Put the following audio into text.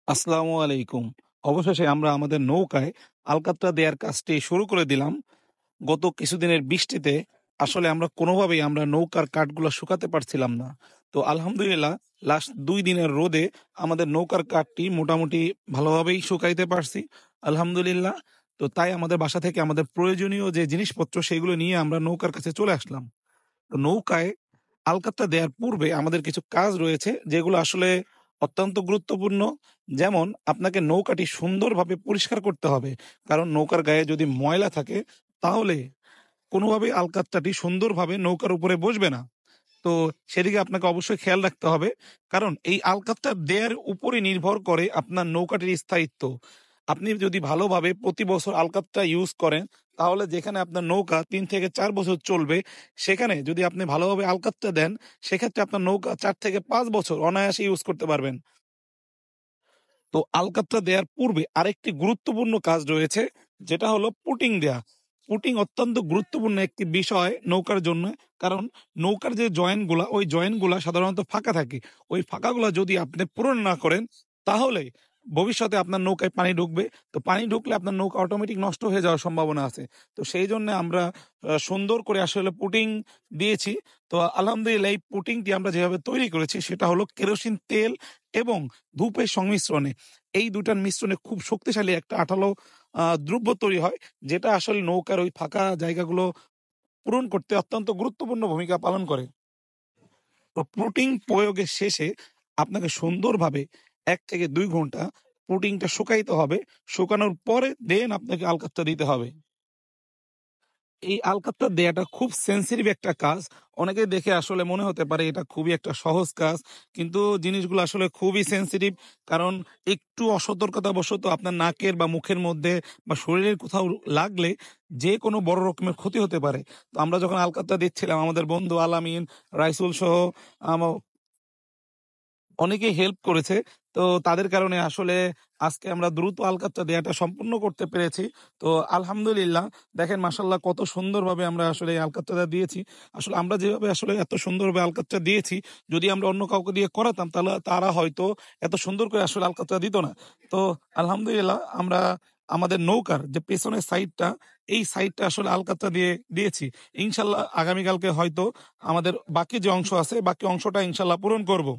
আসসালামু আলাইকুম। অবশেষে আমরা আমাদের নৌকায় আলকাতরা দেয়ার কাজটি শুরু করে দিলাম। গত কিছুদিনের বৃষ্টিতে আসলে আমরা কোনোভাবেই নৌকার কাঠগুলো শুকাতে পারছিলাম না। তো আলহামদুলিল্লাহ লাস্ট ২ দিনের রোদে আমাদের নৌকার কাঠটি মোটামুটি ভালোভাবেই শুকাইতে পারছি। আলহামদুলিল্লাহ। তো তাই আমাদের বাসা থেকে আমাদের প্রয়োজনীয় যে জিনিসপত্র সেগুলো নিয়ে আমরা নৌকার কাছে চলে আসলাম। তো নৌকায় আলকাতরা দেয়ার পূর্বে আমাদের কিছু কাজ রয়েছে যেগুলো আসলে অত্যন্ত গুরুত্বপূর্ণ। যেমন আপনাকে নৌকাটি সুন্দরভাবে পরিষ্কার করতে হবে। কারণ নৌকার গায়ে যদি ময়লা থাকে তাহলে কোনোভাবেই আলকাতরাটি সুন্দরভাবে নৌকার উপরে বসবে না। তো সেদিকে আপনাকে অবশ্যই খেয়াল রাখতে হবে। কারণ এই আলকাতরা দেয়ার উপরে নির্ভর করে আপনার নৌকাটির স্থায়িত্ব। আপনি যদি ভালোভাবে প্রতি বছর আলকাতরা ইউজ করেন, তাহলে যেখানে আপনার নৌকা ৩ থেকে ৪ বছর চলবে, সেখানে যদি আপনি ভালোভাবে আলকাতরা দেন, সেক্ষেত্রে আপনার নৌকা ৪ থেকে ৫ বছর অনায়াসে ইউজ করতে পারবেন। তো আলকাতরা দেয়ার পূর্বে আরেকটি গুরুত্বপূর্ণ কাজ রয়েছে, যেটা হলো পুটিং দেয়া। পুটিং অত্যন্ত গুরুত্বপূর্ণ একটি বিষয় নৌকার জন্য। কারণ নৌকার যে জয়েন্টগুলা, ওই জয়েন্টগুলা সাধারণত ফাঁকা থাকে। ওই ফাঁকাগুলা যদি আপনি পূরণ না করেন, তাহলে ভবিষ্যতে আপনার নৌকায় পানি ঢুকবে। তো পানি ঢুকলে আপনার নৌকা অটোমেটিক নষ্ট হয়ে যাওয়ার সম্ভাবনা আছে। তো সেই জন্যে আমরা সুন্দর করে আসলে পুটিং দিয়েছি। তো আলহামদুলিল্লাহ এই পুটিংটি আমরা যেভাবে তৈরি করেছি সেটা হলো কেরোসিন তেল এবং ধূপের সংমিশ্রণে। এই ২ টার মিশ্রণে খুব শক্তিশালী একটা আঠালো দ্রব্য তৈরি হয়, যেটা আসলে নৌকার ওই ফাঁকা জায়গাগুলো পূরণ করতে অত্যন্ত গুরুত্বপূর্ণ ভূমিকা পালন করে। তো পুটিং প্রয়োগের শেষে আপনাকে সুন্দরভাবে ১ থেকে ২ ঘন্টা পুটিংটা শুকাইতে হবে। শুকানোর পরে দেন আপনাকে আলকাতরা দিতে হবে। এই আলকাতরা দেয়াটা খুব সেনসিটিভ একটা কাজ। অনেকে দেখে আসলে মনে হতে পারে এটা খুবই একটা সহজ কাজ। কিন্তু জিনিসগুলো আসলে খুবই সেনসিটিভ। কারণ একটু অসতর্কতাবশত আপনার নাকের বা মুখের মধ্যে বা শরীরের কোথাও লাগলে যেকোনো বড় রকমের ক্ষতি হতে পারে। তো আমরা যখন আলকাতরা দিচ্ছিলাম, আমাদের বন্ধু আলামিন, রাইসুল সহ আম অনেকেই হেল্প করেছে। তো তাদের কারণে আসলে আজকে আমরা দ্রুত আলকাতরা দেয়াটা সম্পূর্ণ করতে পেরেছি। তো আলহামদুলিল্লাহ, দেখেন মাশাআল্লাহ কত সুন্দরভাবে আমরা আসলে এই আলকাতরাটা দিয়েছি। আসলে আমরা যেভাবে আসলে এত সুন্দরভাবে আলকাতরা দিয়েছি, যদি আমরা অন্য কাউকে দিয়ে করাতাম তাহলে তারা হয়তো এত সুন্দর করে আসলে আলকাতরা দিত না। তো আলহামদুলিল্লাহ আমরা আমাদের নৌকার যে পেছনের সাইডটা, এই সাইডটা আসলে আলকাতরা দিয়ে দিয়েছি। ইনশাআল্লাহ আগামীকালকে হয়তো আমাদের বাকি যে অংশ আছে, বাকি অংশটা ইনশাআল্লাহ পূরণ করব।